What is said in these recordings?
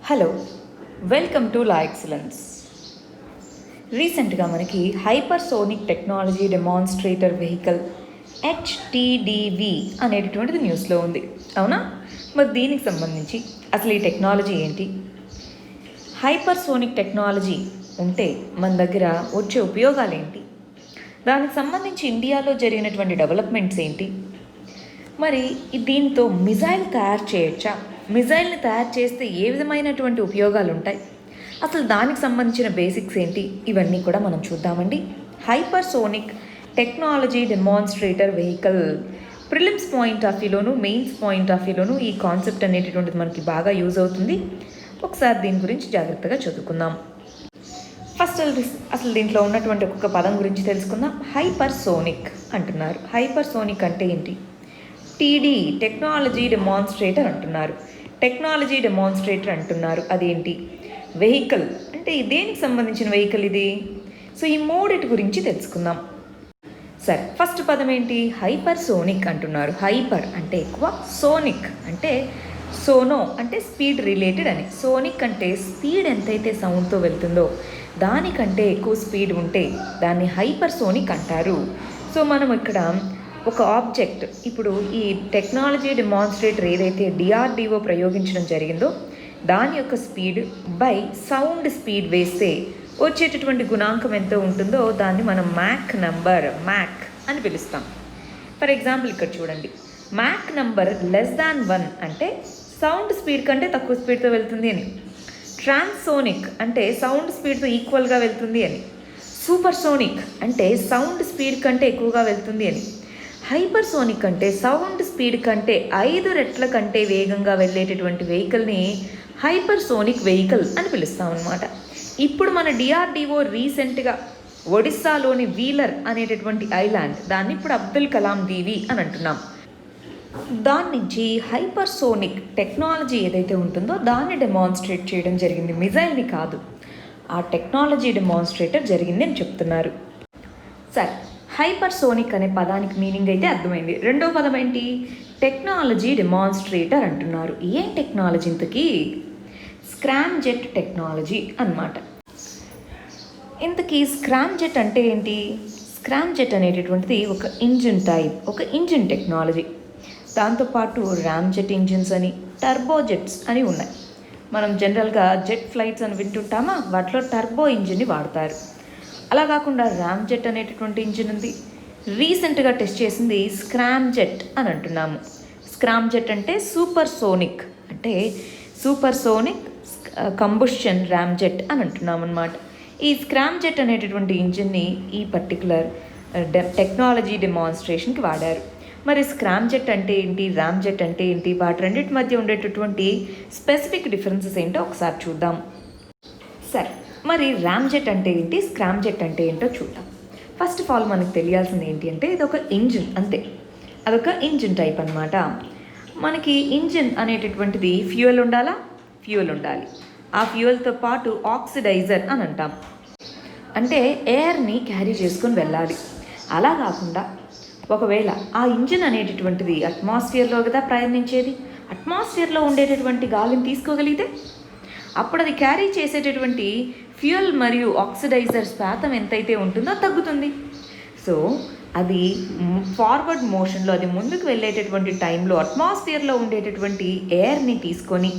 Hello, welcome to law excellence. రీసెంట్గా మనకి hypersonic technology demonstrator vehicle HTDV అనేటటువంటిది న్యూస్లో ఉంది, అవునా? మరి దీనికి సంబంధించి అసలు ఈ టెక్నాలజీ ఏంటి, హైపర్సోనిక్ టెక్నాలజీ ఉంటే మన దగ్గర వచ్చే ఉపయోగాలు ఏంటి, దానికి సంబంధించి ఇండియాలో జరిగినటువంటి డెవలప్మెంట్స్ ఏంటి, మరి దీంతో మిజైల్ తయారు చేయొచ్చా, మిజైల్ని తయారు చేస్తే ఏ విధమైనటువంటి ఉపయోగాలు ఉంటాయి, అసలు దానికి సంబంధించిన బేసిక్స్ ఏంటి, ఇవన్నీ కూడా మనం చూద్దామండి. Hypersonic technology demonstrator vehicle prelims point of వ్యూలోను మెయిన్స్ పాయింట్ ఆఫ్ వ్యూలోను ఈ కాన్సెప్ట్ అనేటటువంటిది మనకి బాగా యూజ్ అవుతుంది. ఒకసారి దీని గురించి జాగ్రత్తగా చదువుకుందాం. ఫస్ట్ అసలు దీంట్లో ఉన్నటువంటి ఒక్కొక్క పదం గురించి తెలుసుకుందాం. హైపర్సోనిక్ అంటున్నారు. హైపర్సోనిక్ అంటే ఏంటి? టీడీ టెక్నాలజీ డెమాన్స్ట్రేటర్ అంటున్నారు. టెక్నాలజీ డెమాన్స్ట్రేటర్ అంటున్నారు, అదేంటి? వెహికల్ అంటే దేనికి సంబంధించిన వెహికల్ ఇది? సో ఈ మూడిటి గురించి తెలుసుకుందాం. సరే, ఫస్ట్ పదం ఏంటి? హైపర్సోనిక్ అంటున్నారు. హైపర్ అంటే ఎక్కువ, సోనిక్ అంటే సోనో అంటే స్పీడ్ రిలేటెడ్ అని. సోనిక్ అంటే స్పీడ్ ఎంతైతే సౌండ్తో వెళ్తుందో దానికంటే ఎక్కువ స్పీడ్ ఉంటే దాన్ని హైపర్సోనిక్ అంటారు. సో మనం ఇక్కడ ఒక ఆబ్జెక్ట్, ఇప్పుడు ఈ టెక్నాలజీ డెమాన్స్ట్రేటర్ ఏదైతే DRDO ప్రయోగించడం జరిగిందో దాని యొక్క స్పీడ్ బై సౌండ్ స్పీడ్ వేస్తే వచ్చేటటువంటి గుణాంకం ఎంత ఉంటుందో దాన్ని మనం మ్యాక్ నంబర్, మ్యాక్ అని పిలుస్తాం. ఫర్ ఎగ్జాంపుల్ ఇక్కడ చూడండి, మ్యాక్ నంబర్ <1 అంటే సౌండ్ స్పీడ్ కంటే తక్కువ స్పీడ్తో వెళ్తుంది అని. ట్రాన్సోనిక్ అంటే సౌండ్ స్పీడ్తో ఈక్వల్గా వెళ్తుంది అని. సూపర్సోనిక్ అంటే సౌండ్ స్పీడ్ కంటే ఎక్కువగా వెళ్తుంది అని. హైపర్సోనిక్ అంటే సౌండ్ స్పీడ్ కంటే 5 రెట్ల కంటే వేగంగా వెళ్ళేటటువంటి వెహికల్ని హైపర్సోనిక్ వెహికల్ అని పిలుస్తాం అన్నమాట. ఇప్పుడు మన DRDO రీసెంట్గా ఒడిస్సాలోని వీలర్ అనేటటువంటి ఐలాండ్, దాన్ని ఇప్పుడు అబ్దుల్ కలాం దీవి అని అంటున్నాం. దాని నుంచి హైపర్సోనిక్ టెక్నాలజీ ఏదైతే ఉంటుందో దాన్ని డెమాన్స్ట్రేట్ చేయడం జరిగింది, మిజైల్ని కాదు. ఆ టెక్నాలజీ డెమాన్స్ట్రేటర్ జరిగింది అని చెప్తున్నారు. సరే, హైపర్సోనిక్ అనే పదానికి మీనింగ్ అయితే అర్థమైంది. రెండో పదం ఏంటి? టెక్నాలజీ డెమాన్స్ట్రేటర్ అంటున్నారు. ఏం టెక్నాలజీ ఇంతకీ? స్క్రామ్ జెట్ టెక్నాలజీ అన్నమాట. ఇంతకీ స్క్రామ్ జెట్ అంటే ఏంటి? స్క్రామ్ జెట్ అనేటటువంటిది ఒక ఇంజిన్ టైప్, ఒక ఇంజిన్ టెక్నాలజీ. దాంతోపాటు ర్యామ్ జెట్ ఇంజిన్స్ అని, టర్బో జెట్స్ అని ఉన్నాయి. మనం జనరల్గా జెట్ ఫ్లైట్స్ అని వింటుంటామా, వాటిలో టర్బో ఇంజిన్ని వాడతారు. అలా కాకుండా ర్యామ్ జెట్ అనేటటువంటి ఇంజిన్ ఉంది. రీసెంట్గా టెస్ట్ చేసింది స్క్రామ్ జెట్ అని అంటున్నాము. స్క్రామ్ జెట్ అంటే సూపర్ సోనిక్, అంటే super sonic combustion RAM jet అని అంటున్నాం అన్నమాట. ఈ స్క్రామ్ జెట్ అనేటటువంటి ఇంజిన్ని ఈ పర్టికులర్ టెక్నాలజీ డెమాన్స్ట్రేషన్కి వాడారు. మరి స్క్రామ్ జెట్ అంటే ఏంటి, ర్యామ్ జెట్ అంటే ఏంటి, వాటి రెండింటి మధ్య ఉండేటటువంటి స్పెసిఫిక్ డిఫరెన్సెస్ ఏంటో ఒకసారి చూద్దాం. సరే, మరి ర్యామ్ జెట్ అంటే ఏంటి, స్క్రామ్ జెట్ అంటే ఏంటో చూద్దాం. ఫస్ట్ ఆఫ్ ఆల్ మనకు తెలియాల్సింది ఏంటి అంటే ఇది ఒక ఇంజిన్, అంతే. అదొక ఇంజిన్ టైప్ అనమాట. మనకి ఇంజిన్ అనేటటువంటిది ఫ్యూయల్ ఉండాలా, ఫ్యూయల్ ఉండాలి. ఆ ఫ్యూయల్తో పాటు ఆక్సిడైజర్ అని అంటాం, అంటే ఎయిర్ని క్యారీ చేసుకొని వెళ్ళాలి. అలా కాకుండా ఒకవేళ ఆ ఇంజిన్ అనేటటువంటిది అట్మాస్ఫియర్లో కదా ప్రయాణించేది, అట్మాస్ఫియర్లో ఉండేటటువంటి గాలిని తీసుకోగలిగితే అప్పుడు అది క్యారీ చేసేటటువంటి ఫ్యూయల్ మరియు ఆక్సిడైజర్ శాతం ఎంతైతే ఉంటుందో తగ్గుతుంది. సో అది ఫార్వర్డ్ మోషన్లో, అది ముందుకు వెళ్ళేటటువంటి టైంలో అట్మాస్ఫియర్లో ఉండేటటువంటి ఎయిర్ని తీసుకొని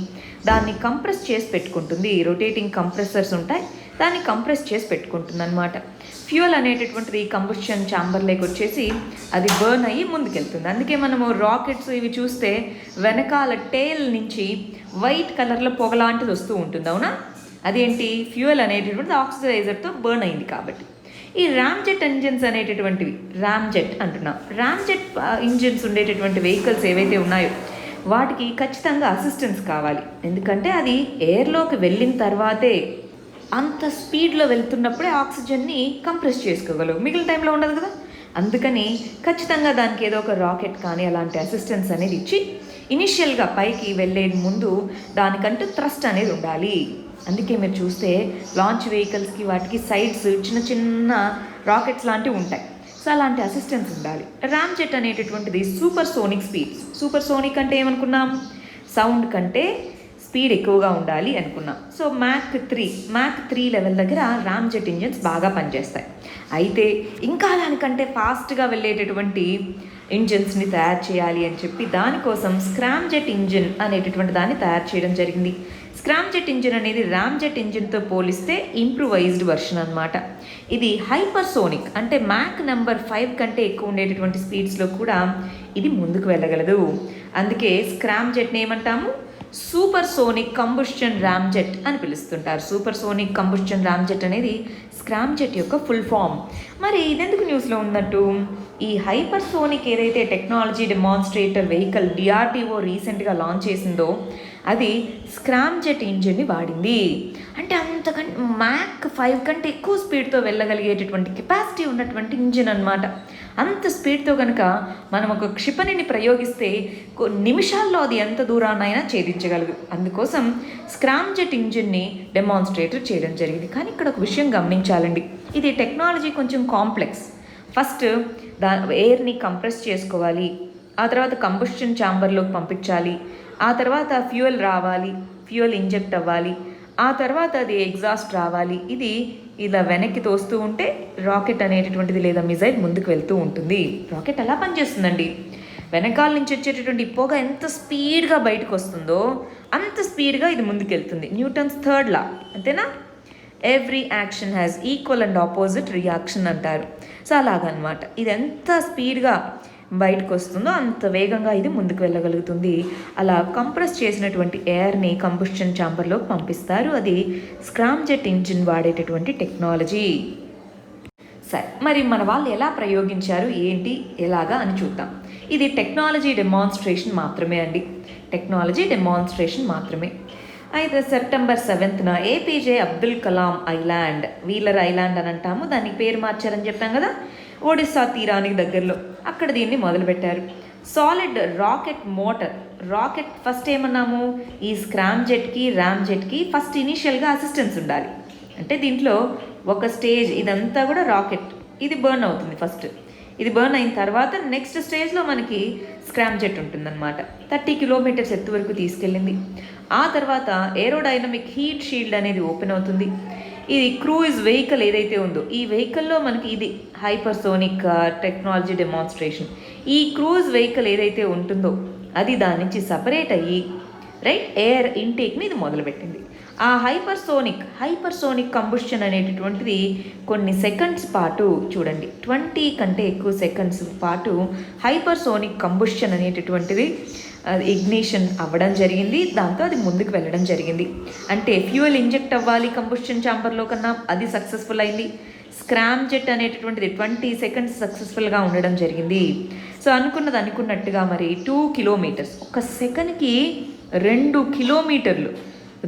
దాన్ని కంప్రెస్ చేసి పెట్టుకుంటుంది. రొటేటింగ్ కంప్రెసర్స్ ఉంటాయి, దాన్ని కంప్రెస్ చేసి పెట్టుకుంటుంది అనమాట. ఫ్యూయల్ అనేటటువంటిది కంబషన్ ఛాంబర్లోకి వచ్చేసి అది బర్న్ అయ్యి ముందుకెళ్తుంది. అందుకే మనము రాకెట్స్ ఇవి చూస్తే వెనకాల టేల్ నుంచి వైట్ కలర్లో పొగలాంటిది వస్తూ ఉంటుంది, అవునా? అదేంటి? ఫ్యూయల్ అనేటటువంటిది ఆక్సిడైజర్తో బర్న్ అయింది కాబట్టి. ఈ ర్యామ్ జెట్ ఇంజిన్స్ అనేటటువంటివి, ర్యామ్ జెట్ అంటున్నాం. ర్యామ్ జెట్ ఇంజిన్స్ ఉండేటటువంటి వెహికల్స్ ఏవైతే ఉన్నాయో వాటికి ఖచ్చితంగా అసిస్టెన్స్ కావాలి. ఎందుకంటే అది ఎయిర్లోకి వెళ్ళిన తర్వాతే అంత స్పీడ్లో వెళ్తున్నప్పుడే ఆక్సిజన్ని కంప్రెస్ చేసుకోగలవు, మిగిలిన టైంలో ఉండదు కదా. అందుకని ఖచ్చితంగా దానికి ఏదో ఒక రాకెట్ కానీ అలాంటి అసిస్టెన్స్ అనేది ఇచ్చి ఇనిషియల్గా పైకి వెళ్ళే ముందు దానికంటూ థ్రస్ట్ అనేది ఉండాలి. అందుకే మీరు చూస్తే లాంచ్ వెహికల్స్కి వాటికి సైడ్స్ చిన్న చిన్న రాకెట్స్ లాంటివి ఉంటాయి. సో అలాంటి అసిస్టెన్స్ ఉండాలి. ర్యామ్ జెట్ అనేటటువంటిది super sonic speed. Super sonic అంటే ఏమనుకున్నాం? సౌండ్ కంటే స్పీడ్ ఎక్కువగా ఉండాలి అనుకున్నా. సో మ్యాక్ 3 లెవెల్ దగ్గర రామ్జెట్ ఇంజిన్స్ బాగా పనిచేస్తాయి. అయితే ఇంకా దానికంటే ఫాస్ట్గా వెళ్ళేటటువంటి ఇంజిన్స్ని తయారు చేయాలి అని చెప్పి దానికోసం స్క్రామ్జెట్ ఇంజిన్ అనేటటువంటి దాన్ని తయారు చేయడం జరిగింది. స్క్రామ్జెట్ ఇంజిన్ అనేది రామ్జెట్ ఇంజిన్తో పోలిస్తే ఇంప్రూవైజ్డ్ వర్షన్ అనమాట. ఇది హైపర్సోనిక్, అంటే మ్యాక్ నెంబర్ 5 కంటే ఎక్కువ ఉండేటటువంటి స్పీడ్స్లో కూడా ఇది ముందుకు వెళ్ళగలదు. అందుకే స్క్రామ్జెట్ని ఏమంటాము, సూపర్ సోనిక్ కంబుస్షన్ రామ్జెట్ అని పిలుస్తుంటారు. సూపర్ సోనిక్ కంబుస్షన్ రామ్జెట్ అనేది స్క్రామ్జెట్ యొక్క ఫుల్ ఫామ్. మరి ఇదెందుకు న్యూస్లో ఉన్నట్టు, ఈ హైపర్సోనిక్ ఏదైతే టెక్నాలజీ డెమాన్స్ట్రేటర్ వెహికల్ డిఆర్డిఓ రీసెంట్గా లాంచ్ చేసిందో అది స్క్రామ్జెట్ ఇంజిన్ని వాడింది. అంటే అంతకంటే మ్యాక్ 5 కంటే ఎక్కువ స్పీడ్తో వెళ్ళగలిగేటటువంటి కెపాసిటీ ఉన్నటువంటి ఇంజిన్ అనమాట. అంత స్పీడ్తో కనుక మనం ఒక క్షిపణిని ప్రయోగిస్తే నిమిషాల్లో అది ఎంత దూరాన్నైనా ఛేదించగలదు. అందుకోసం స్క్రామ్జెట్ ఇంజిన్ని డెమాన్స్ట్రేటర్ చేయడం జరిగింది. కానీ ఇక్కడ ఒక విషయం గమనించాలండి, ఇది టెక్నాలజీ కొంచెం కాంప్లెక్స్. ఫస్ట్ ఎయిర్ని కంప్రెస్ చేసుకోవాలి, ఆ తర్వాత కంబస్షన్ ఛాంబర్లోకి పంపించాలి, ఆ తర్వాత ఫ్యూయల్ రావాలి, ఫ్యూయల్ ఇంజెక్ట్ అవ్వాలి, ఆ తర్వాత అది ఎగ్జాస్ట్ రావాలి. ఇది ఇలా వెనక్కి తోస్తూ ఉంటే రాకెట్ అనేటటువంటిది లేదా మిజైల్ ముందుకు వెళ్తూ ఉంటుంది. రాకెట్ అలా పనిచేస్తుందండి. వెనకాల నుంచి వచ్చేటటువంటి పొగ ఎంత స్పీడ్గా బయటకు వస్తుందో అంత స్పీడ్గా ఇది ముందుకు వెళ్తుంది. న్యూటన్స్ 3rd లా, అంతేనా? Every action has equal and opposite reaction అంటారు. సో అలాగనమాట, ఇది ఎంత స్పీడ్గా బయటకు వస్తుందో అంత వేగంగా ఇది ముందుకు వెళ్ళగలుగుతుంది. అలా కంప్రెస్ చేసినటువంటి ఎయిర్ని కంబస్షన్ ఛాంబర్లోకి పంపిస్తారు. అది స్క్రామ్జెట్ ఇంజిన్ వాడేటటువంటి టెక్నాలజీ. సరే, మరి మన వాళ్ళు ఎలా ప్రయోగించారు, ఏంటి, ఎలాగా అని చూద్దాం. ఇది టెక్నాలజీ డెమాన్స్ట్రేషన్ మాత్రమే అండి, టెక్నాలజీ డెమాన్స్ట్రేషన్ మాత్రమే. అయితే సెప్టెంబర్ 7న APJ Abdul Kalam island, Wheeler island అని అంటాము, దానికి పేరు మార్చారని చెప్పాం కదా, ఒడిస్సా తీరానికి దగ్గరలో, అక్కడ దీన్ని మొదలుపెట్టారు. Solid rocket motor, rocket first ఏమన్నాము, ఈ స్క్రామ్జెట్కి రామ్జెట్కి ఫస్ట్ ఇనీషియల్గా అసిస్టెన్స్ ఉండాలి. అంటే దీంట్లో ఒక స్టేజ్ ఇదంతా కూడా రాకెట్, ఇది బర్న్ అవుతుంది ఫస్ట్. ఇది బర్న్ అయిన తర్వాత నెక్స్ట్ స్టేజ్లో మనకి స్క్రామ్జెట్ ఉంటుందన్నమాట. 30 కిలోమీటర్స్ ఎత్తు వరకు తీసుకెళ్ళింది. ఆ తర్వాత ఏరోడైనమిక్ హీట్ షీల్డ్ అనేది ఓపెన్ అవుతుంది. ఇది క్రూయిజ్ వెహికల్ ఏదైతే ఉందో ఈ వెహికల్లో మనకి ఇది హైపర్సోనిక్ టెక్నాలజీ డెమాన్స్ట్రేషన్. ఈ క్రూయిజ్ వెహికల్ ఏదైతే ఉంటుందో అది దాని నుంచి సపరేట్ అయ్యి ఎయిర్ ఇంటేక్ని ఇది మొదలుపెట్టింది. ఆ హైపర్సోనిక్ కంబుషన్ అనేటటువంటిది కొన్ని సెకండ్స్ పాటు, చూడండి 20 కంటే ఎక్కువ సెకండ్స్ పాటు హైపర్సోనిక్ కంబుషన్ అనేటటువంటిది ఇగ్నిషన్ అవ్వడం జరిగింది. దాంతో అది ముందుకు వెళ్ళడం జరిగింది. అంటే ఫ్యూయల్ ఇంజెక్ట్ అవ్వాలి కంబుషన్ ఛాంబర్లో కన్నా, అది సక్సెస్ఫుల్ అయింది. స్క్రామ్జెట్ అనేటటువంటిది 20 సెకండ్స్ సక్సెస్ఫుల్గా ఉండడం జరిగింది. సో అనుకున్నది అనుకున్నట్టుగా మరి 2 కిలోమీటర్స్, ఒక సెకండ్కి 2 కిలోమీటర్లు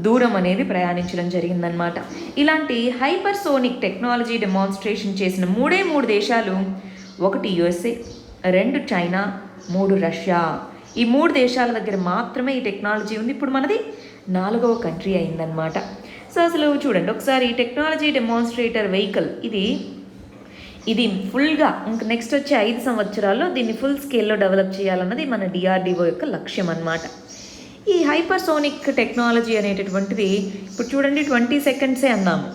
దూరం అనేది ప్రయాణించడం జరిగిందనమాట. ఇలాంటి హైపర్సోనిక్ టెక్నాలజీ డెమాన్స్ట్రేషన్ చేసిన 3 దేశాలు, 1 USA, 2 చైనా, 3 రష్యా. ఈ 3 దేశాల దగ్గర మాత్రమే ఈ టెక్నాలజీ ఉంది. ఇప్పుడు మనది 4వ కంట్రీ అయిందనమాట. సో అసలు చూడండి ఒకసారి, ఈ టెక్నాలజీ డెమాన్స్ట్రేటర్ వెహికల్ ఇది ఫుల్గా ఇంక నెక్స్ట్ వచ్చే 5 సంవత్సరాల్లో దీన్ని ఫుల్ స్కేల్లో డెవలప్ చేయాలన్నది మన డిఆర్డిఓ యొక్క లక్ష్యం అన్నమాట. ఈ హైపర్సోనిక్ టెక్నాలజీ అనేటటువంటిది ఇప్పుడు చూడండి 20 సెకండ్సే అన్నాము.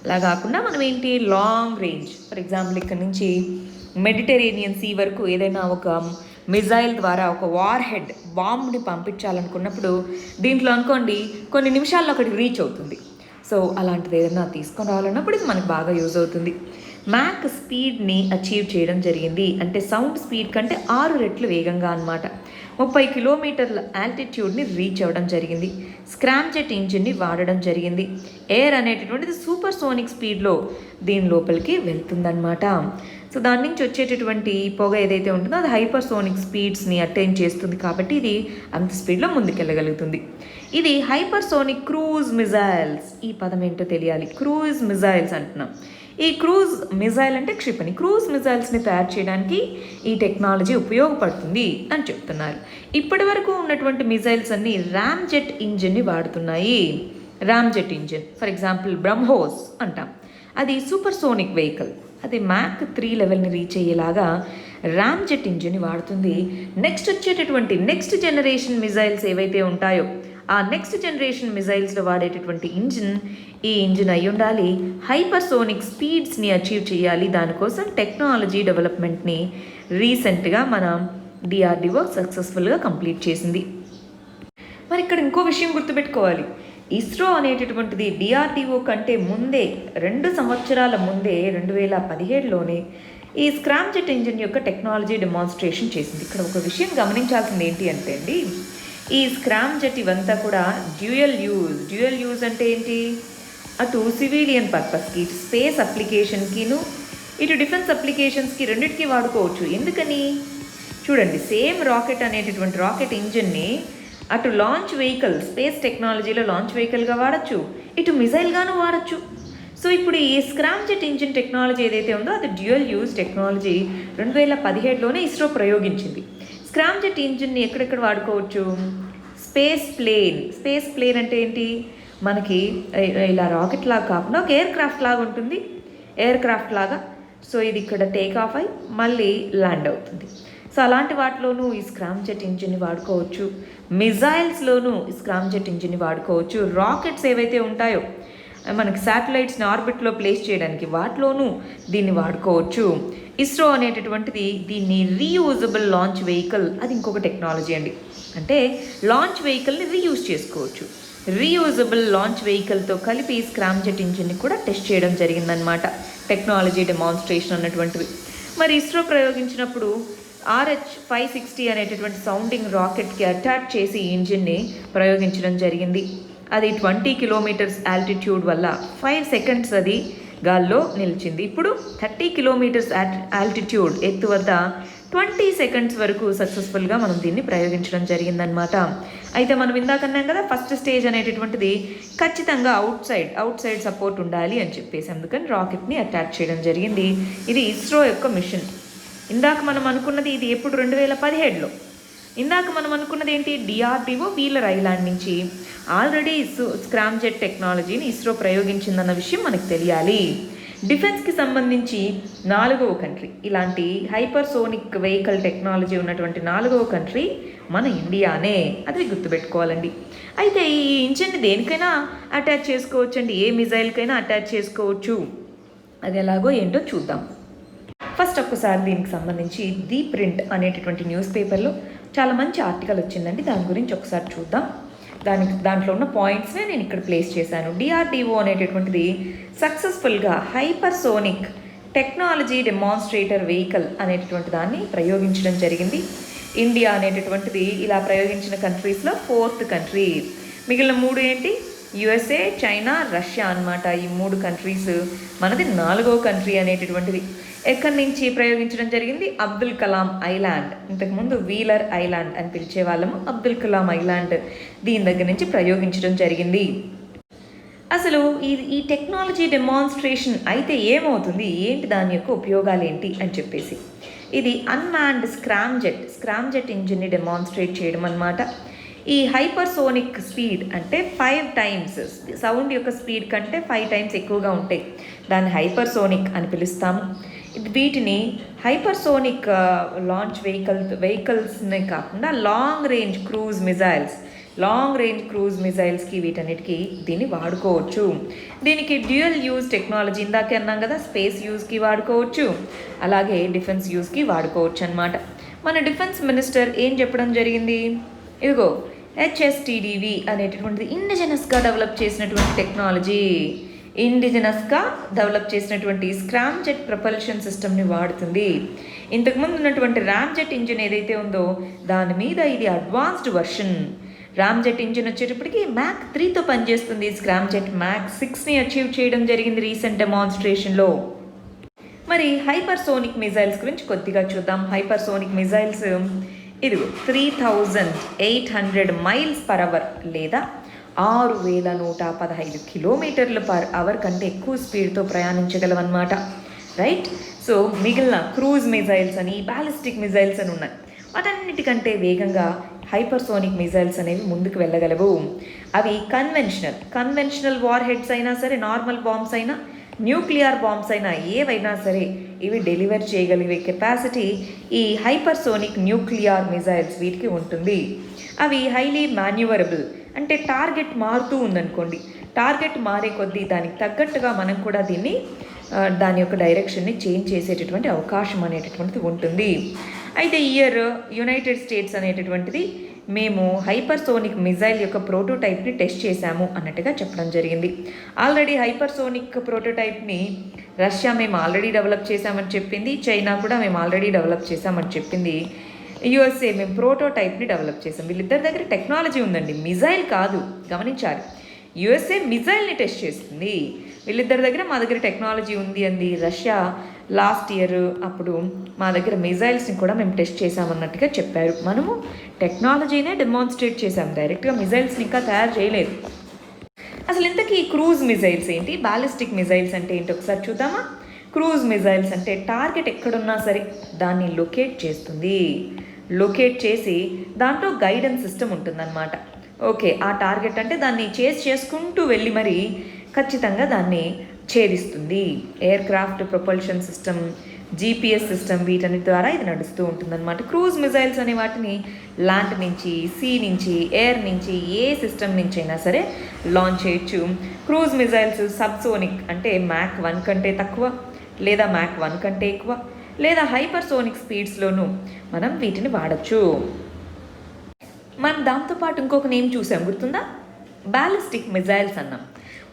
అలా కాకుండా మనం ఏంటి, లాంగ్ రేంజ్, ఫర్ ఎగ్జాంపుల్ ఇక్కడ నుంచి మెడిటరేనియన్ సీ వరకు ఏదైనా ఒక మిజైల్ ద్వారా ఒక వార్ హెడ్ బాంబ్ని పంపించాలనుకున్నప్పుడు దీంట్లో అనుకోండి కొన్ని నిమిషాల్లో అక్కడికి రీచ్ అవుతుంది. సో అలాంటిది ఏదైనా తీసుకొని రావాలన్నప్పుడు ఇది మనకు బాగా యూజ్ అవుతుంది. మ్యాక్ స్పీడ్ని అచీవ్ చేయడం జరిగింది. అంటే సౌండ్ స్పీడ్ కంటే 6 రెట్లు వేగంగా అన్నమాట. 30 కిలోమీటర్ల ఆల్టిట్యూడ్ని రీచ్ అవ్వడం జరిగింది. స్క్రామ్జెట్ ఇంజిన్ని వాడడం జరిగింది. ఎయిర్ అనేటటువంటిది సూపర్ సోనిక్ స్పీడ్లో దీని లోపలికి వెళ్తుందన్నమాట. సో దాని నుంచి వచ్చేటటువంటి పొగ ఏదైతే ఉంటుందో అది హైపర్సోనిక్ స్పీడ్స్ని అటైన్ చేస్తుంది. కాబట్టి ఇది అంత స్పీడ్లో ముందుకెళ్ళగలుగుతుంది. ఇది హైపర్సోనిక్ క్రూజ్ మిజైల్స్. ఈ పదం ఏంటో తెలియాలి. క్రూజ్ మిజైల్స్ అంటున్నాం. ఈ క్రూజ్ మిజైల్ అంటే క్షిపణి. క్రూజ్ మిజైల్స్ని తయారు చేయడానికి ఈ టెక్నాలజీ ఉపయోగపడుతుంది అని చెప్తున్నారు. ఇప్పటి వరకు ఉన్నటువంటి మిజైల్స్ అన్నీ రామ్జెట్ ఇంజిన్ని వాడుతున్నాయి. Ramjet engine for example BrahMos అంటాం, అది సూపర్ సోనిక్ వెహికల్. అది మ్యాక్ 3 లెవెల్ని రీచ్ అయ్యేలాగా రామ్జెట్ ఇంజిన్ని వాడుతుంది. నెక్స్ట్ వచ్చేటటువంటి నెక్స్ట్ జనరేషన్ మిజైల్స్ ఏవైతే ఉంటాయో ఆ నెక్స్ట్ జనరేషన్ మిజైల్స్లో వాడేటటువంటి ఇంజిన్ ఈ ఇంజిన్ అయి ఉండాలి. హైపర్సోనిక్ స్పీడ్స్ని అచీవ్ చేయాలి. దానికోసం టెక్నాలజీ డెవలప్మెంట్ని రీసెంట్గా మన డిఆర్డిఓ సక్సెస్ఫుల్గా కంప్లీట్ చేసింది. మరి ఇక్కడ ఇంకో విషయం గుర్తుపెట్టుకోవాలి. ఇస్రో అనేటటువంటిది డిఆర్డిఓ కంటే ముందే 2 సంవత్సరాల ముందే 2017లోనే ఈ స్క్రామ్ జెట్ ఇంజిన్ యొక్క టెక్నాలజీ డెమాన్స్ట్రేషన్ చేసింది. ఇక్కడ ఒక విషయం గమనించాల్సింది ఏంటి అంటే అండి, ఈ స్క్రామ్ జెట్ ఇవంతా కూడా డ్యూయల్ యూజ్ అంటే ఏంటి, అటు సివిలియన్ పర్పస్కి, స్పేస్ అప్లికేషన్కిను, ఇటు డిఫెన్స్ అప్లికేషన్స్కి రెండింటికి వాడుకోవచ్చు. ఎందుకని చూడండి, సేమ్ రాకెట్ అనేటటువంటి రాకెట్ ఇంజిన్ని అటు లాంచ్ వెహికల్, స్పేస్ టెక్నాలజీలో లాంచ్ వెహికల్గా వాడచ్చు, ఇటు మిజైల్గాను వాడచ్చు. సో ఇప్పుడు ఈ స్క్రామ్ జెట్ ఇంజిన్ టెక్నాలజీ ఏదైతే ఉందో అది డ్యూయల్ యూజ్ టెక్నాలజీ 2017లోనే ఇస్రో ప్రయోగించింది. స్క్రామ్ జెట్ ఇంజిన్ని ఎక్కడెక్కడ వాడుకోవచ్చు, స్పేస్ ప్లేన్ అంటే ఏంటి, మనకి ఇలా రాకెట్ లాగా కాకుండా ఒక ఎయిర్ క్రాఫ్ట్ లాగా. సో ఇది ఇక్కడ టేక్ ఆఫ్ అయి మళ్ళీ ల్యాండ్ అవుతుంది. సో అలాంటి వాటిలోనూ ఈ స్క్రామ్ జెట్ ఇంజిన్ని వాడుకోవచ్చు. మిజైల్స్లోనూ ఈ స్క్రామ్ జెట్ ఇంజిన్ని వాడుకోవచ్చు. రాకెట్స్ ఏవైతే ఉంటాయో మనకి శాటిలైట్స్ని ఆర్బిట్లో ప్లేస్ చేయడానికి వాటిలోనూ దీన్ని వాడుకోవచ్చు. ఇస్రో అనేటటువంటిది దీన్ని రీయూజబుల్ లాంచ్ వెహికల్, అది ఇంకొక టెక్నాలజీ అండి. అంటే లాంచ్ వెహికల్ని రీయూజ్ చేసుకోవచ్చు. రీయూజబుల్ లాంచ్ వెహికల్తో కలిపి స్క్రామ్ జెట్ ఇంజిన్ని కూడా టెస్ట్ చేయడం జరిగిందనమాట, టెక్నాలజీ డెమాన్స్ట్రేషన్ అన్నటువంటివి. మరి ఇస్రో ప్రయోగించినప్పుడు RH-560 అనేటటువంటి సౌండింగ్ రాకెట్కి అటాచ్ చేసి ఈ ఇంజిన్ని ప్రయోగించడం జరిగింది. అది 20 కిలోమీటర్స్ ఆల్టిట్యూడ్ వల్ల 5 సెకండ్స్ అది గాల్లో నిలిచింది. ఇప్పుడు 30 కిలోమీటర్స్ ఆల్టిట్యూడ్ ఎత్తు వద్ద 20 సెకండ్స్ వరకు సక్సెస్ఫుల్గా మనం దీన్ని ప్రయోగించడం జరిగిందనమాట. అయితే మనం ఇందాకన్నాం కదా, ఫస్ట్ స్టేజ్ అనేటటువంటిది ఖచ్చితంగా అవుట్ సైడ్ సపోర్ట్ ఉండాలి అని చెప్పేసి, అందుకని రాకెట్ని అటాచ్ చేయడం జరిగింది. ఇది ఇస్రో యొక్క మిషన్. ఇందాక మనం అనుకున్నది ఇది ఎప్పుడు 2017లో. ఇందాక మనం అనుకున్నది ఏంటి, డిఆర్డిఓ వీలర్ ఐలాండ్ నుంచి ఆల్రెడీ స్క్రామ్ జెట్ టెక్నాలజీని ఇస్రో ప్రయోగించిందన్న విషయం మనకు తెలియాలి. డిఫెన్స్కి సంబంధించి 4వ కంట్రీ, ఇలాంటి హైపర్సోనిక్ వెహికల్ టెక్నాలజీ ఉన్నటువంటి 4వ కంట్రీ మన ఇండియానే, అది గుర్తుపెట్టుకోవాలండి. అయితే ఈ ఇంజిన్ని దేనికైనా అటాచ్ చేసుకోవచ్చండి, ఏ మిజైల్కైనా అటాచ్ చేసుకోవచ్చు. అది ఎలాగో ఏంటో చూద్దాం. ఫస్ట్ ఒక్కసారి దీనికి సంబంధించి ది ప్రింట్ అనేటటువంటి న్యూస్ పేపర్లో చాలా మంచి ఆర్టికల్ వచ్చిందండి, దాని గురించి ఒకసారి చూద్దాం. దాంట్లో ఉన్న పాయింట్స్నే నేను ఇక్కడ ప్లేస్ చేశాను. డిఆర్డిఓ అనేటటువంటిది సక్సెస్ఫుల్గా హైపర్సోనిక్ టెక్నాలజీ డెమాన్స్ట్రేటర్ వెహికల్ అనేటటువంటి దాన్ని ప్రయోగించడం జరిగింది. ఇండియా అనేటటువంటిది ఇలా ప్రయోగించిన కంట్రీస్లో 4th కంట్రీ. మిగిలిన 3 ఏంటి, యుఎస్ఏ, చైనా, రష్యా అన్నమాట. ఈ 3 కంట్రీస్, మనది 4వ కంట్రీ అనేటటువంటిది. ఎక్కడి నుంచి ప్రయోగించడం జరిగింది, అబ్దుల్ కలాం ఐలాండ్. ఇంతకుముందు వీలర్ ఐలాండ్ అని పిలిచే వాళ్ళము, అబ్దుల్ కలాం ఐలాండ్, దీని దగ్గర నుంచి ప్రయోగించడం జరిగింది. అసలు ఈ టెక్నాలజీ డెమాన్స్ట్రేషన్ అయితే ఏమవుతుంది, ఏంటి దాని యొక్క ఉపయోగాలు ఏంటి అని చెప్పేసి, ఇది అన్మాన్డ్ స్క్రామ్ జెట్ ఇంజిన్ని డెమాన్స్ట్రేట్ చేయడం అన్నమాట. ఈ హైపర్సోనిక్ స్పీడ్ అంటే 5 టైమ్స్ సౌండ్ యొక్క స్పీడ్ కంటే 5 టైమ్స్ ఎక్కువగా ఉంటాయి, దాన్ని హైపర్సోనిక్ అని పిలుస్తాము. వీటిని హైపర్సోనిక్ లాంచ్ వెహికల్స్నే కాకుండా లాంగ్ రేంజ్ క్రూజ్ మిజైల్స్కి వీటన్నిటికీ దీన్ని వాడుకోవచ్చు. దీనికి డ్యూయల్ యూజ్ టెక్నాలజీ, ఇందాకే అన్నాం కదా, స్పేస్ యూజ్కి వాడుకోవచ్చు, అలాగే డిఫెన్స్ యూజ్కి వాడుకోవచ్చు అన్నమాట. మన డిఫెన్స్ మినిస్టర్ ఏం చెప్పడం జరిగింది, ఇదిగో HSTDV అనేటటువంటిది ఇండిజినస్గా డెవలప్ చేసినటువంటి స్క్రామ్ జెట్ ప్రపల్షన్ సిస్టమ్ని వాడుతుంది. ఇంతకుముందు ఉన్నటువంటి ర్యామ్ జెట్ ఇంజిన్ ఏదైతే ఉందో దాని మీద ఇది advanced version. RAM jet engine వచ్చేటప్పటికి మ్యాక్ 3తో పనిచేస్తుంది. స్క్రామ్ జెట్ మ్యాక్ 6ని అచీవ్ చేయడం జరిగింది రీసెంట్ డెమాన్స్ట్రేషన్లో. మరి హైపర్సోనిక్ మిజైల్స్ గురించి కొద్దిగా చూద్దాం. హైపర్సోనిక్ మిజైల్స్ ఇది 3800 మైల్స్ పర్ అవర్ లేదా 6115 కిలోమీటర్లు పర్ అవర్ కంటే ఎక్కువ స్పీడ్తో ప్రయాణించగలవన్నమాట. రైట్. సో మిగిలిన క్రూజ్ మిజైల్స్ అని, బ్యాలిస్టిక్ మిజైల్స్ అని ఉన్నాయి. వాటన్నిటికంటే వేగంగా హైపర్సోనిక్ మిజైల్స్ అనేవి ముందుకు వెళ్ళగలవు. అవి కన్వెన్షనల్ వార్ హెడ్స్ అయినా సరే, నార్మల్ బాంబ్స్ అయినా, న్యూక్లియర్ బాంబ్స్ అయినా, ఏవైనా సరే ఇవి డెలివర్ చేయగలిగే కెపాసిటీ ఈ హైపర్సోనిక్ న్యూక్లియర్ మిజైల్స్ వీటికి ఉంటుంది. అవి హైలీ మాన్యువరబుల్, అంటే టార్గెట్ మారుతూ ఉందనుకోండి, టార్గెట్ మారే కొద్దీ దానికి తగ్గట్టుగా మనం కూడా దీన్ని దాని యొక్క డైరెక్షన్ని చేంజ్ చేసేటటువంటి అవకాశం అనేటటువంటిది ఉంటుంది. అయితే ఇయర్ యునైటెడ్ స్టేట్స్ అనేటటువంటిది మేము హైపర్సోనిక్ మిజైల్ యొక్క ప్రోటోటైప్ని టెస్ట్ చేశాము అన్నట్టుగా చెప్పడం జరిగింది. ఆల్రెడీ హైపర్సోనిక్ ప్రోటోటైప్ని రష్యా మేము ఆల్రెడీ డెవలప్ చేశామని చెప్పింది, చైనా కూడా మేము ఆల్రెడీ డెవలప్ చేశామని చెప్పింది, యుఎస్ఏ మేము ప్రోటోటైప్ని డెవలప్ చేసాం. వీళ్ళిద్దరి దగ్గర టెక్నాలజీ ఉందండి, మిజైల్ కాదు, గమనించాలి. యుఎస్ఏ మిజైల్ని టెస్ట్ చేస్తుంది, వీళ్ళిద్దరి దగ్గర మా దగ్గర టెక్నాలజీ ఉంది అంది. రష్యా లాస్ట్ ఇయర్ అప్పుడు మా దగ్గర మిజైల్స్ని కూడా మేము టెస్ట్ చేసామన్నట్టుగా చెప్పారు. మనము టెక్నాలజీనే డెమాన్స్ట్రేట్ చేసాం, డైరెక్ట్గా మిజైల్స్ని ఇంకా తయారు చేయలేదు. అసలు ఇంతకీ క్రూజ్ మిజైల్స్ ఏంటి, బాలిస్టిక్ మిజైల్స్ అంటే ఏంటి ఒకసారి చూద్దామా. క్రూజ్ మిజైల్స్ అంటే టార్గెట్ ఎక్కడున్నా సరే దాన్ని లొకేట్ చేస్తుంది, లొకేట్ చేసి దాంట్లో గైడెన్స్ సిస్టమ్ ఉంటుందన్నమాట. ఓకే, ఆ టార్గెట్ అంటే దాన్ని చేసుకుంటూ వెళ్ళి మరి ఖచ్చితంగా దాన్ని ఛేదిస్తుంది. Aircraft propulsion system, GPS system, వీటన్నిటి ద్వారా ఇది నడుస్తూ ఉంటుందన్నమాట. క్రూజ్ మిజైల్స్ అనే వాటిని ల్యాండ్ నుంచి, సీ నుంచి, ఎయిర్ నుంచి, ఏ సిస్టమ్ నుంచి అయినా సరే లాంచ్ చేయొచ్చు. క్రూజ్ మిజైల్స్ సబ్సోనిక్ అంటే మ్యాక్ 1 కంటే తక్కువ, లేదా మ్యాక్ 1 కంటే ఎక్కువ, లేదా హైపర్సోనిక్ స్పీడ్స్లోనూ మనం వీటిని వాడచ్చు. మనం దాంతోపాటు ఇంకొక నేమ్ చూసాం, గుర్తుందా, బాలిస్టిక్ మిజైల్స్ అన్నాం.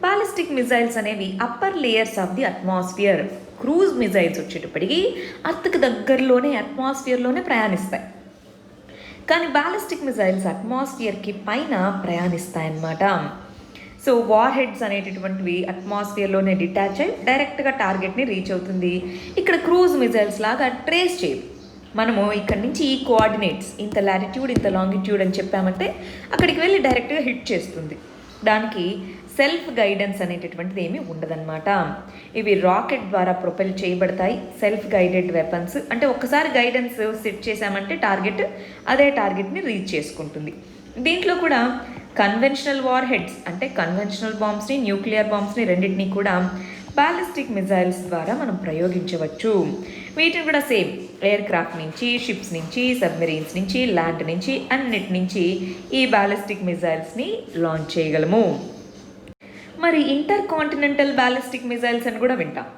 బాలిస్టిక్ మిజైల్స్ అనేవి upper layers of the atmosphere. Cruise missiles వచ్చేటప్పటికి అర్త్కి దగ్గరలోనే అట్మాస్ఫియర్లోనే ప్రయాణిస్తాయి, కానీ బాలిస్టిక్ మిజైల్స్ అట్మాస్ఫియర్కి పైన ప్రయాణిస్తాయన్నమాట. సో వార్ హెడ్స్ అనేటటువంటివి అట్మాస్ఫియర్లోనే డిటాచ్ అయ్యి డైరెక్ట్గా టార్గెట్ని రీచ్ అవుతుంది. ఇక్కడ క్రూజ్ మిజైల్స్ లాగా ట్రేస్ చేయదు. మనము ఇక్కడ నుంచి ఈ కోఆర్డినేట్స్ ఇంత లాటిట్యూడ్ ఇంత లాంగిట్యూడ్ అని చెప్పామంటే అక్కడికి వెళ్ళి డైరెక్ట్గా హిట్ చేస్తుంది. దానికి సెల్ఫ్ గైడెన్స్ అనేటటువంటిది ఏమీ ఉండదన్నమాట. ఇవి రాకెట్ ద్వారా ప్రొపెల్ చేయబడతాయి. సెల్ఫ్ గైడెడ్ వెపన్స్ అంటే ఒక్కసారి గైడెన్స్ సెట్ చేశామంటే టార్గెట్ అదే టార్గెట్ని రీచ్ చేసుకుంటుంది. దీంట్లో కూడా కన్వెన్షనల్ వార్ హెడ్స్ అంటే కన్వెన్షనల్ బాంబ్స్ని, న్యూక్లియర్ బాంబ్స్ని రెండింటినీ కూడా బాలిస్టిక్ మిజైల్స్ ద్వారా మనం ప్రయోగించవచ్చు. వీటిని కూడా సేమ్ ఎయిర్ క్రాఫ్ట్ నుంచి, షిప్స్ నుంచి, సబ్మెరీన్స్ నుంచి, ల్యాండ్ నుంచి అన్నిటి నుంచి ఈ బాలిస్టిక్ మిజైల్స్ని లాంచ్ చేయగలము. మరి ఇంటర్ కాంటినెంటల్ బాలిస్టిక్ మిజైల్స్ అని కూడా వింటాం.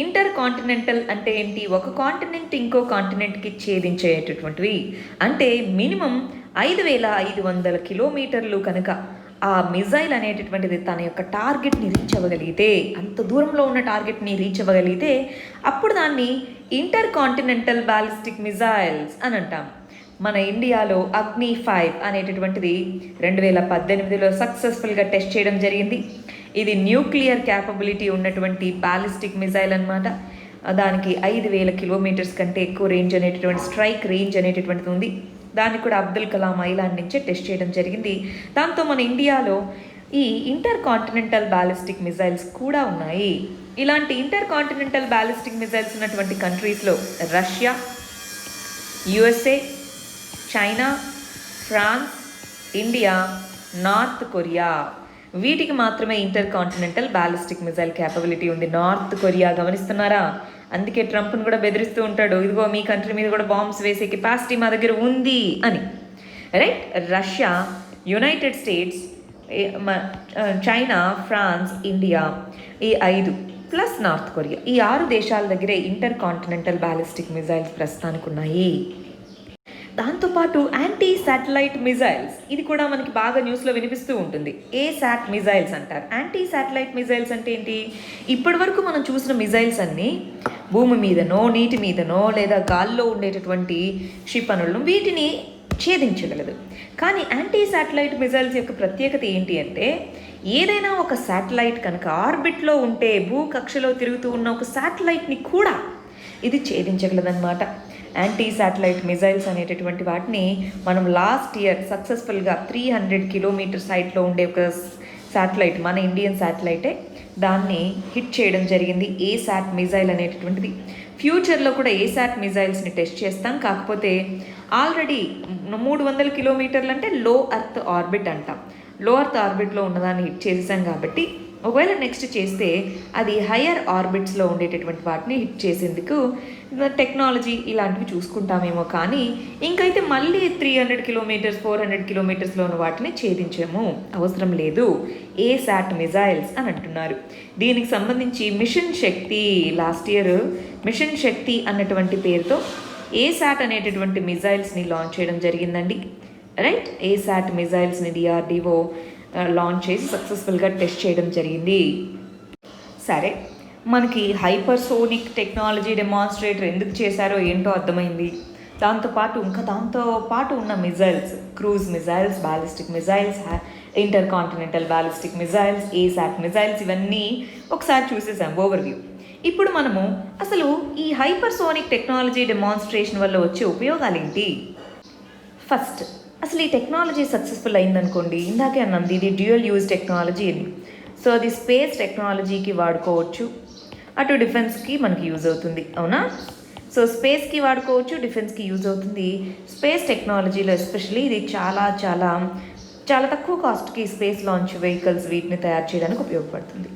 ఇంటర్ కాంటినెంటల్ అంటే ఏంటి, ఒక కాంటినెంట్ ఇంకో కాంటినెంట్కి ఛేదించేటటువంటివి. అంటే మినిమం 5500 కిలోమీటర్లు కనుక ఆ మిజైల్ అనేటటువంటిది తన యొక్క టార్గెట్ని రీచ్ అవ్వగలిగితే, అంత దూరంలో ఉన్న టార్గెట్ని రీచ్ అవ్వగలిగితే అప్పుడు దాన్ని ఇంటర్ కాంటినెంటల్ బాలిస్టిక్ మిజైల్స్ అని అంటాం. మన ఇండియాలో అగ్ని 5 అనేటటువంటిది 2018లో సక్సెస్ఫుల్గా టెస్ట్ చేయడం జరిగింది. ఇది న్యూక్లియర్ క్యాపబిలిటీ ఉన్నటువంటి బాలిస్టిక్ మిజైల్ అనమాట. దానికి 5000 కిలోమీటర్స్ కంటే ఎక్కువ రేంజ్ అనేటటువంటి స్ట్రైక్ రేంజ్ అనేటటువంటిది ఉంది. దాన్ని కూడా అబ్దుల్ కలాం ఐలాండ్ నుంచే టెస్ట్ చేయడం జరిగింది. దాంతో మన ఇండియాలో ఈ ఇంటర్ కాంటినెంటల్ బాలిస్టిక్ మిజైల్స్ కూడా ఉన్నాయి. ఇలాంటి ఇంటర్ కాంటినెంటల్ బాలిస్టిక్ మిజైల్స్ ఉన్నటువంటి కంట్రీస్లో Russia, USA, China, France, India, North Korea, వీటికి మాత్రమే intercontinental ballistic missile capability ఉంది. నార్త్ కొరియా గమనిస్తున్నారా, అందుకే ట్రంప్ను కూడా బెదిరిస్తూ ఉంటాడు, ఇదిగో మీ కంట్రీ మీద కూడా బాంబ్స్ వేసే కెపాసిటీ మా దగ్గర ఉంది అని. Right, Russia, United States, China, France, India, ఈ 5 ప్లస్ నార్త్ కొరియా, ఈ 6 దేశాల దగ్గరే ఇంటర్ కాంటినెంటల్ బాలిస్టిక్ మిజైల్స్ ప్రస్తుతానికి ఉన్నాయి. దాంతోపాటు యాంటీ శాటిలైట్ మిజైల్స్, ఇది కూడా మనకి బాగా న్యూస్లో వినిపిస్తూ ఉంటుంది. ఏసాట్ మిజైల్స్ అంటారు. యాంటీ శాటిలైట్ మిజైల్స్ అంటే ఏంటి, ఇప్పటి వరకు మనం చూసిన మిజైల్స్ అన్నీ భూమి మీదనో, నీటి మీదనో, లేదా గాల్లో ఉండేటటువంటి క్షిపణులను వీటిని ఛేదించగలదు. కానీ యాంటీ శాటిలైట్ మిజైల్స్ యొక్క ప్రత్యేకత ఏంటి అంటే, ఏదైనా ఒక శాటిలైట్ కనుక ఆర్బిట్లో ఉంటే, భూకక్షలో తిరుగుతూ ఉన్న ఒక శాటిలైట్ని కూడా ఇది ఛేదించగలదన్నమాట. యాంటీ శాటిలైట్ మిజైల్స్ అనేటటువంటి వాటిని మనం లాస్ట్ ఇయర్ సక్సెస్ఫుల్గా 300 కిలోమీటర్స్ హైట్లో ఉండే ఒక శాటిలైట్, మన ఇండియన్ శాటిలైటే, దాన్ని హిట్ చేయడం జరిగింది. ఏసాట్ మిజైల్ అనేటటువంటిది. ఫ్యూచర్లో కూడా ఏసాట్ మిజైల్స్ని టెస్ట్ చేస్తాం. కాకపోతే ఆల్రెడీ 300 కిలోమీటర్లు అంటే లో అర్త్ ఆర్బిట్ అంటాం. లో అర్త్ ఆర్బిట్లో ఉన్నదాన్ని హిట్ చేసేసాం కాబట్టి ఒకవేళ నెక్స్ట్ చేస్తే అది హయ్యర్ ఆర్బిట్స్లో ఉండేటటువంటి వాటిని హిట్ చేసేందుకు టెక్నాలజీ ఇలాంటివి చూసుకుంటామేమో, కానీ ఇంకైతే మళ్ళీ 300 కిలోమీటర్స్ 400 కిలోమీటర్స్లో ఉన్న వాటిని ఛేదించాము, అవసరం లేదు, ఏసాట్ మిజైల్స్ అని అంటున్నారు. దీనికి సంబంధించి మిషన్ శక్తి లాస్ట్ ఇయర్ మిషన్ శక్తి అన్నటువంటి పేరుతో ఏసాట్ అనేటటువంటి మిజైల్స్ని లాంచ్ చేయడం జరిగిందండి. రైట్, ఏసాట్ మిజైల్స్ని డిఆర్డిఓ లాంచ్ చేసి సక్సెస్ఫుల్గా టెస్ట్ చేయడం జరిగింది. సరే, మనకి హైపర్సోనిక్ టెక్నాలజీ డెమాన్స్ట్రేటర్ ఎందుకు చేశారో ఏంటో అర్థమైంది. దాంతో పాటు ఉన్న missiles, cruise missiles, ballistic missiles, inter continental ballistic missiles, ఏసాట్ missiles, ఇవన్నీ ఒకసారి చూసేసాం ఓవర్వ్యూ. ఇప్పుడు మనము అసలు ఈ హైపర్సోనిక్ టెక్నాలజీ డెమాన్స్ట్రేషన్ వల్ల వచ్చే ఉపయోగాలు ఏంటి? ఫస్ట్, అసలు ఈ టెక్నాలజీ సక్సెస్ఫుల్ అయిందనుకోండి, ఇందాకే అన్నది ఇది డ్యూయల్ యూజ్ టెక్నాలజీ అని. సో అది స్పేస్ టెక్నాలజీకి వాడుకోవచ్చు, అటు డిఫెన్స్కి మనకి యూజ్ అవుతుంది, అవునా? సో స్పేస్కి వాడుకోవచ్చు, డిఫెన్స్కి యూజ్ అవుతుంది. స్పేస్ టెక్నాలజీలో ఎస్పెషల్లీ ఇది చాలా చాలా చాలా తక్కువ కాస్ట్కి స్పేస్ లాంచ్ వెహికల్స్ వీటిని తయారు చేయడానికి ఉపయోగపడుతుంది.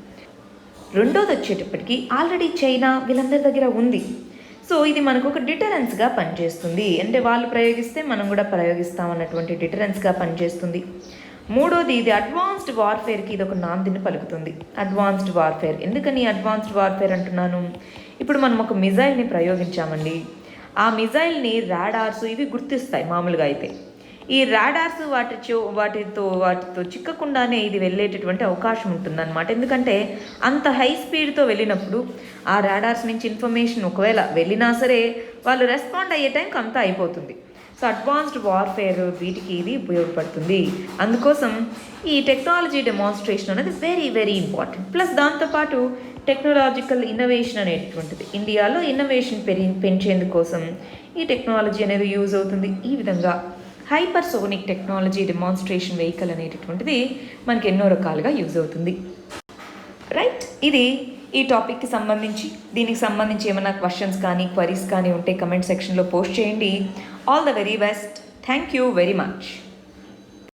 రెండోది వచ్చేటప్పటికి ఆల్రెడీ చైనా వీళ్ళందరి దగ్గర ఉంది. సో ఇది మనకు ఒక డిటరెన్స్గా పనిచేస్తుంది, అంటే వాళ్ళు ప్రయోగిస్తే మనం కూడా ప్రయోగిస్తాం అన్నటువంటి డిటరెన్స్గా పనిచేస్తుంది. మూడోది, ఇది అడ్వాన్స్డ్ వార్ఫేర్కి ఇది ఒక నాందిని పలుకుతుంది. అడ్వాన్స్డ్ వార్ఫేర్, ఎందుకని అడ్వాన్స్డ్ వార్ఫేర్ అంటున్నాను? ఇప్పుడు మనం ఒక మిజైల్ని ప్రయోగించామండి, ఆ మిజైల్ని రాడార్స్ ఇవి గుర్తిస్తాయి మామూలుగా అయితే. ఈ రాడార్స్ వాటితో చిక్కకుండానే ఇది వెళ్ళేటటువంటి అవకాశం ఉంటుందన్నమాట. ఎందుకంటే అంత హై స్పీడ్తో వెళ్ళినప్పుడు ఆ రాడార్స్ నుంచి ఇన్ఫర్మేషన్ ఒకవేళ వెళ్ళినా సరే వాళ్ళు రెస్పాండ్ అయ్యే టైంకి అంతా అయిపోతుంది. సో అడ్వాన్స్డ్ వార్ఫేర్ వీటికి ఇది ఉపయోగపడుతుంది. అందుకోసం ఈ టెక్నాలజీ డెమాన్స్ట్రేషన్ అనేది వెరీ వెరీ ఇంపార్టెంట్. ప్లస్ దాంతోపాటు టెక్నాలజికల్ ఇన్నోవేషన్ అనేటువంటిది, ఇండియాలో ఇన్నోవేషన్ పెంచేందుకోసం ఈ టెక్నాలజీ అనేది యూజ్ అవుతుంది. ఈ విధంగా హైపర్సోనిక్ టెక్నాలజీ డెమాన్స్ట్రేషన్ వెహికల్ అనేటటువంటిది మనకి ఎన్నో రకాలుగా యూజ్ అవుతుంది. రైట్, ఇది ఈ టాపిక్కి సంబంధించి. దీనికి సంబంధించి ఏమైనా క్వశ్చన్స్ కానీ క్వరీస్ కానీ ఉంటే కమెంట్ సెక్షన్లో పోస్ట్ చేయండి. All the very best. Thank you very much.